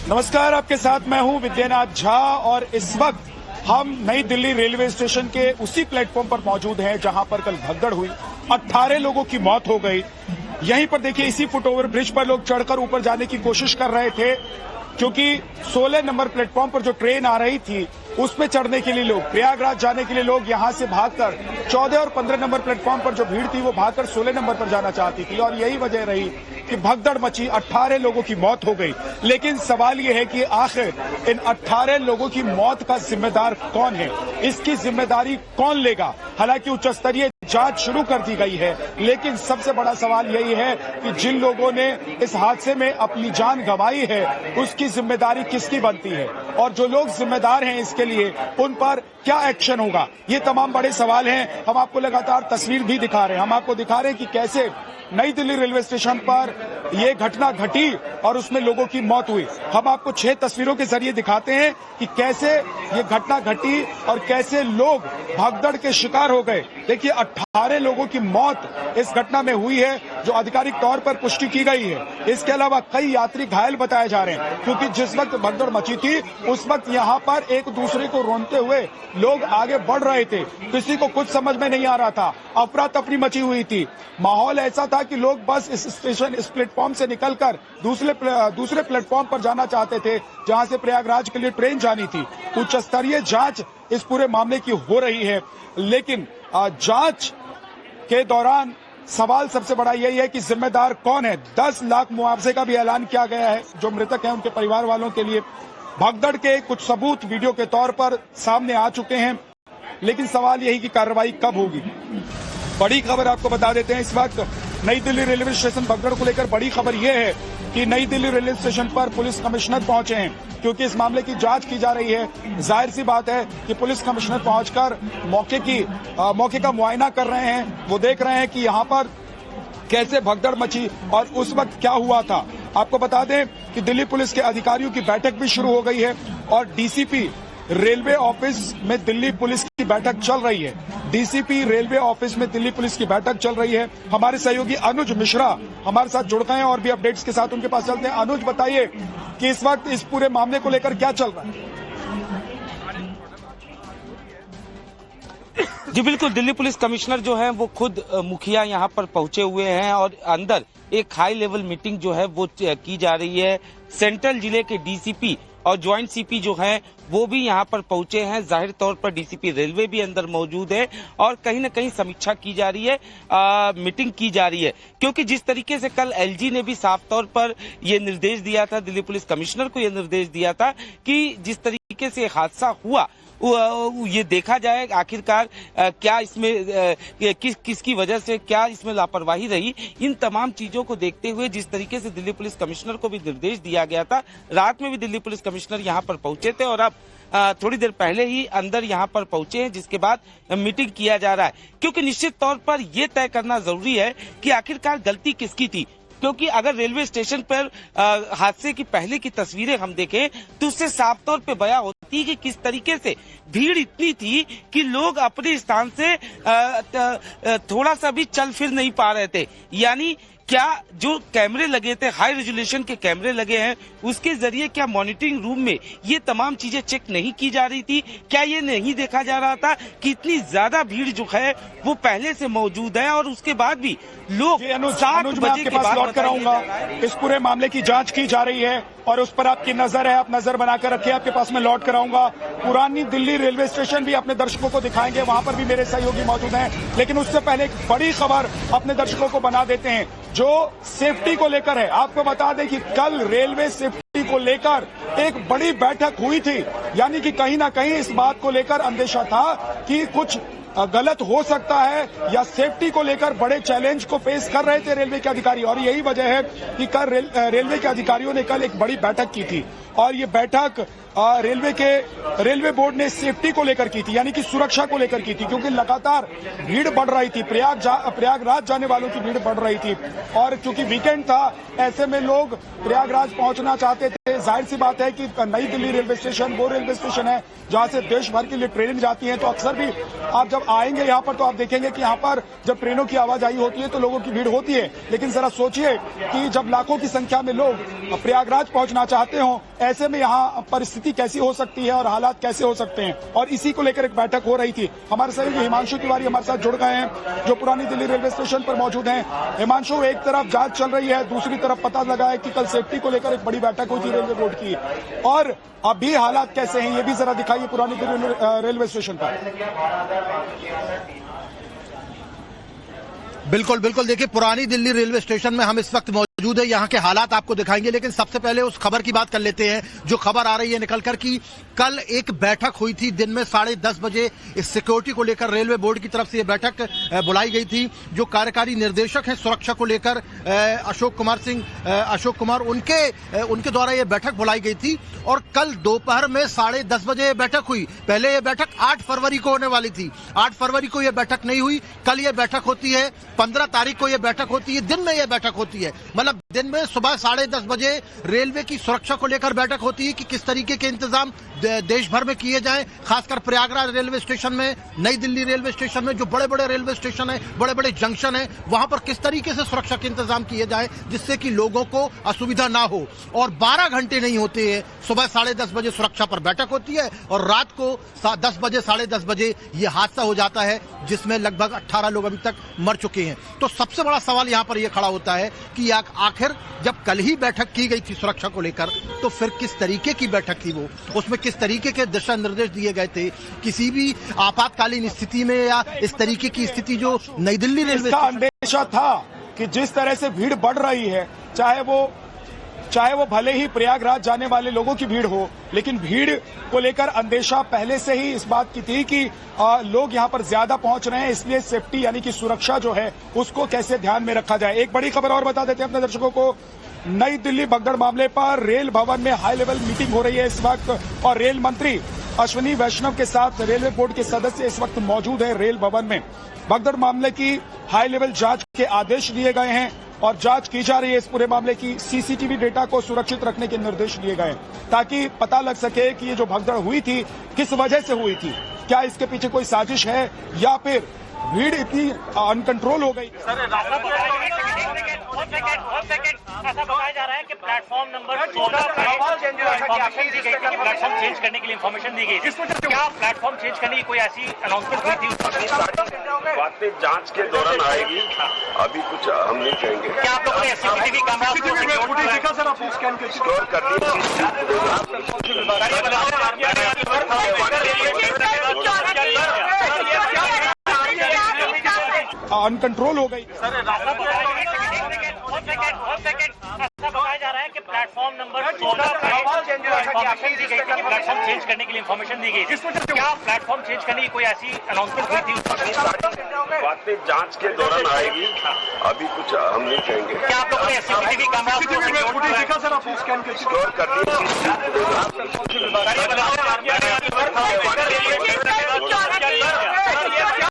नमस्कार, आपके साथ मैं हूं विद्यानाथ झा और इस वक्त हम नई दिल्ली रेलवे स्टेशन के उसी प्लेटफॉर्म पर मौजूद हैं जहां पर कल भगदड़ हुई, 18 लोगों की मौत हो गई। यहीं पर देखिए, इसी फुटओवर ब्रिज पर लोग चढ़कर ऊपर जाने की कोशिश कर रहे थे क्योंकि 16 नंबर प्लेटफॉर्म पर जो ट्रेन आ रही थी उस पे चढ़ने के लिए लोग, प्रयागराज जाने के लिए लोग यहां से भागकर 14 और 15 नंबर प्लेटफॉर्म पर जो भीड़ थी वो भागकर 16 नंबर पर जाना चाहती थी और यही वजह रही कि भगदड़ मची, 18 लोगों की मौत हो गई। लेकिन सवाल ये है कि आखिर इन 18 लोगों की मौत का जिम्मेदार कौन है, इसकी जिम्मेदारी कौन लेगा। हालांकि उच्च स्तरीय जांच शुरू कर दी गई है, लेकिन सबसे बड़ा सवाल यही है कि जिन लोगों ने इस हादसे में अपनी जान गंवाई है उसकी जिम्मेदारी किसकी बनती है और जो लोग जिम्मेदार हैं इसके लिए उन पर क्या एक्शन होगा। ये तमाम बड़े सवाल हैं। हम आपको लगातार तस्वीर भी दिखा रहे हैं, हम आपको दिखा रहे हैं कि कैसे नई दिल्ली रेलवे स्टेशन पर ये घटना घटी और उसमें लोगों की मौत हुई। हम आपको 6 तस्वीरों के जरिए दिखाते हैं कि कैसे ये घटना घटी और कैसे लोग भगदड़ के शिकार हो गए। देखिए, 18 लोगों की मौत इस घटना में हुई है जो आधिकारिक तौर पर पुष्टि की गई है। इसके अलावा कई यात्री घायल बताए जा रहे हैं क्योंकि जिस वक्त भगदड़ मची थी उस वक्त यहाँ पर एक दूसरे को रोनते हुए लोग आगे बढ़ रहे थे, किसी को कुछ समझ में नहीं आ रहा था, अफरा तफरी मची हुई थी। माहौल ऐसा था कि लोग बस इस स्टेशन, इस प्लेटफॉर्म से निकलकर दूसरे प्लेटफॉर्म पर जाना चाहते थे जहां से प्रयागराज के लिए ट्रेन जानी थी। उच्च स्तरीय जांच इस पूरे मामले की हो रही है, लेकिन जांच के दौरान सवाल सबसे बड़ा यही है कि जिम्मेदार कौन है। 10 लाख मुआवजे का भी ऐलान किया गया है जो मृतक हैं उनके परिवार वालों के लिए। भगदड़ के कुछ सबूत वीडियो के तौर पर सामने आ चुके हैं, लेकिन सवाल यही कि कार्रवाई कब होगी। बड़ी खबर आपको बता देते हैं, इस वक्त नई दिल्ली रेलवे स्टेशन भगदड़ को लेकर बड़ी खबर यह है कि नई दिल्ली रेलवे स्टेशन पर पुलिस कमिश्नर पहुंचे हैं क्योंकि इस मामले की जांच की जा रही है। जाहिर सी बात है कि पुलिस कमिश्नर पहुंचकर मौके का मुआयना कर रहे हैं। वो देख रहे हैं कि यहाँ पर कैसे भगदड़ मची और उस वक्त क्या हुआ था। आपको बता दें कि दिल्ली पुलिस के अधिकारियों की बैठक भी शुरू हो गई है और डीसीपी रेलवे ऑफिस में दिल्ली पुलिस की बैठक चल रही है। डीसीपी रेलवे ऑफिस में दिल्ली पुलिस की बैठक चल रही है। हमारे सहयोगी अनुज मिश्रा हमारे साथ जुड़ गए हैं और भी अपडेट्स के साथ उनके पास चलते हैं। अनुज, बताइए कि इस वक्त इस पूरे मामले को लेकर क्या चल रहा है। जी बिल्कुल, दिल्ली पुलिस कमिश्नर जो है वो खुद मुखिया यहाँ पर पहुंचे हुए हैं और अंदर एक हाई लेवल मीटिंग जो है वो की जा रही है। सेंट्रल जिले के डीसीपी और ज्वाइंट सीपी जो हैं वो भी यहाँ पर पहुंचे हैं। जाहिर तौर पर डीसीपी रेलवे भी अंदर मौजूद है और कहीं न कहीं समीक्षा की जा रही है, मीटिंग की जा रही है क्योंकि जिस तरीके से कल एलजी ने भी साफ तौर पर ये निर्देश दिया था, दिल्ली पुलिस कमिश्नर को ये निर्देश दिया था कि जिस तरीके से हादसा हुआ ये देखा जाए आखिरकार क्या इसमें किसकी वजह से क्या इसमें लापरवाही रही। इन तमाम चीजों को देखते हुए जिस तरीके से दिल्ली पुलिस कमिश्नर को भी निर्देश दिया गया था, रात में भी दिल्ली पुलिस कमिश्नर यहां पर पहुंचे थे और अब थोड़ी देर पहले ही अंदर यहां पर पहुंचे हैं, जिसके बाद मीटिंग किया जा रहा है क्योंकि निश्चित तौर पर यह तय करना जरूरी है कि आखिरकार गलती किसकी थी। क्योंकि अगर रेलवे स्टेशन पर हादसे की पहले की तस्वीरें हम देखें तो उससे साफ तौर पे बयां होती है कि किस तरीके से भीड़ इतनी थी कि लोग अपने स्थान से थोड़ा सा भी चल फिर नहीं पा रहे थे। यानी क्या जो कैमरे लगे थे, हाई रेजोल्यूशन के कैमरे लगे हैं, उसके जरिए क्या मॉनिटरिंग रूम में ये तमाम चीजें चेक नहीं की जा रही थी? क्या ये नहीं देखा जा रहा था कि इतनी ज्यादा भीड़ जो है वो पहले से मौजूद है और उसके बाद भी लोग 7 बजे के बाद लौट कर आऊंगा। इस पूरे मामले की जांच की जा रही है और उस पर आपकी नजर है, आप नजर बनाकर रखिए। आपके पास में लौट कर आऊंगा। पुरानी दिल्ली रेलवे स्टेशन भी अपने दर्शकों को दिखाएंगे, वहां पर भी मेरे सहयोगी मौजूद हैं। लेकिन उससे पहले एक बड़ी खबर अपने दर्शकों को बना देते हैं जो सेफ्टी को लेकर है। आपको बता दें कि कल रेलवे सेफ्टी को लेकर एक बड़ी बैठक हुई थी, यानी कि कहीं ना कहीं इस बात को लेकर अंदेशा था कि कुछ गलत हो सकता है या सेफ्टी को लेकर बड़े चैलेंज को फेस कर रहे थे रेलवे के अधिकारी और यही वजह है कि कल रेलवे के अधिकारियों ने कल एक बड़ी बैठक की थी और ये बैठक रेलवे बोर्ड ने सेफ्टी को लेकर की थी, यानी कि सुरक्षा को लेकर की थी क्योंकि लगातार भीड़ बढ़ रही थी, प्रयागराज जाने वालों की भीड़ बढ़ रही थी और क्योंकि वीकेंड था ऐसे में लोग प्रयागराज पहुंचना चाहते थे। जाहिर सी बात है कि नई दिल्ली रेलवे स्टेशन वो रेलवे स्टेशन है जहां से देश भर के लिए ट्रेन जाती हैं, तो अक्सर भी आप जब जब आएंगे यहाँ पर तो आप देखेंगे कि यहाँ पर जब ट्रेनों की आवाजाही होती है तो लोगों की भीड़ होती है, लेकिन जरा सोचिए कि जब लाखों की संख्या में लोग प्रयागराज पहुंचना चाहते हो, ऐसे में यहाँ परिस्थिति कैसी हो सकती है और हालात कैसे हो सकते हैं। और इसी को लेकर एक बैठक हो रही थी। हमारे सहयोगी हिमांशु तिवारी हमारे साथ जुड़ गए हैं, जो पुरानी दिल्ली रेलवे स्टेशन पर मौजूद हैं। हिमांशु, एक तरफ जांच चल रही है, दूसरी तरफ पता लगा है कि कल सेफ्टी को लेकर एक बड़ी बैठक हुई थी रेलवे बोर्ड की, और अभी हालात कैसे हैं ये भी जरा दिखाइए पुरानी दिल्ली रेलवे स्टेशन पर। बिल्कुल बिल्कुल, देखिए पुरानी दिल्ली रेलवे स्टेशन में हम इस वक्त मौजूद है, यहाँ के हालात आपको दिखाएंगे, लेकिन सबसे पहले उस खबर की बात कर लेते हैं जो खबर आ रही है निकलकर कि कल एक बैठक हुई थी दिन में 10:30 बजे। इस सिक्योरिटी को लेकर रेलवे बोर्ड की तरफ से ये बैठक बुलाई गई थी। जो कार्यकारी निर्देशक हैं सुरक्षा को लेकर अशोक कुमार उनके द्वारा ये बैठक बुलाई गई थी, और कल दोपहर में 10:30 बजे ये बैठक हुई। पहले ये बैठक 8 फरवरी को होने वाली थी, 8 फरवरी को ये बैठक नहीं हुई, कल ये बैठक होती है, 15 तारीख को ये बैठक होती है, दिन में ये बैठक होती है। मतलब दिन में सुबह 10:30 बजे रेलवे की सुरक्षा को लेकर बैठक होती है कि किस तरीके के इंतजाम देश भर में किए जाएं, खासकर प्रयागराज रेलवे स्टेशन में, नई दिल्ली रेलवे स्टेशन में, जो बड़े बड़े रेलवे स्टेशन है, बड़े बड़े जंक्शन है, वहां पर किस तरीके से सुरक्षा के इंतजाम किए जाए जिससे कि लोगों को असुविधा ना हो। और 12 घंटे नहीं होते हैं, सुबह 10:30 बजे सुरक्षा पर बैठक होती है और रात को 10 बजे 10:30 बजे ये हादसा हो जाता है जिसमें लगभग 18 लोग अभी तक मर चुके हैं। तो सबसे बड़ा सवाल यहाँ पर यह खड़ा होता है कि आखिर जब कल ही बैठक की गई थी सुरक्षा को लेकर, तो फिर किस तरीके की बैठक थी वो, उसमें किस तरीके के दिशा निर्देश दिए गए थे। किसी भी आपातकालीन स्थिति में या इस तरीके की स्थिति जो नई दिल्ली रेलवे इसका अंदेशा था कि जिस तरह से भीड़ बढ़ रही है, चाहे वो भले ही प्रयागराज जाने वाले लोगों की भीड़ हो, लेकिन भीड़ को लेकर अंदेशा पहले से ही इस बात की थी कि लोग यहां पर ज्यादा पहुंच रहे हैं, इसलिए सेफ्टी यानी कि सुरक्षा जो है उसको कैसे ध्यान में रखा जाए। एक बड़ी खबर और बता देते हैं अपने दर्शकों को, नई दिल्ली भगदड़ मामले पर रेल भवन में हाई लेवल मीटिंग हो रही है इस वक्त, और रेल मंत्री अश्विनी वैष्णव के साथ रेलवे बोर्ड के सदस्य इस वक्त मौजूद है रेल भवन में। भगदड़ मामले की हाई लेवल जांच के आदेश दिए गए हैं और जांच की जा रही है इस पूरे मामले की। सीसीटीवी डेटा को सुरक्षित रखने के निर्देश दिए गए ताकि पता लग सके कि ये जो भगदड़ हुई थी किस वजह से हुई थी, क्या इसके पीछे कोई साजिश है या फिर भीड़ इतनी अनकंट्रोल हो गई। ऐसा बताया जा रहा है कि प्लेटफॉर्म नंबर 14 पर इन्फॉर्मेशन दी गई थी कि प्लेटफॉर्म चेंज करने के लिए इन्फॉर्मेशन दी गई थी। क्या प्लेटफॉर्म चेंज करने की कोई ऐसी अनाउंसमेंट हुई थी? बातें जांच के दौरान आएगी, अभी कुछ हम नहीं कहेंगे। क्या आप लोगों ने सीसीटीवी कैमरा स्टोर कर अनकंट्रोल हो गई। ऐसा बताया जा रहा है कि प्लेटफॉर्म नंबर 14 पर इन्फॉर्मेशन दी गई थी कि प्लेटफॉर्म चेंज करने के लिए इन्फॉर्मेशन दी गई थी। क्या प्लेटफॉर्म चेंज करने की कोई ऐसी अनाउंसमेंट हुई थी? बातें जांच के दौरान आएगी, अभी कुछ हम नहीं कहेंगे। क्या आप लोगों ने सीसीटीवी कैमरा स्टोर कर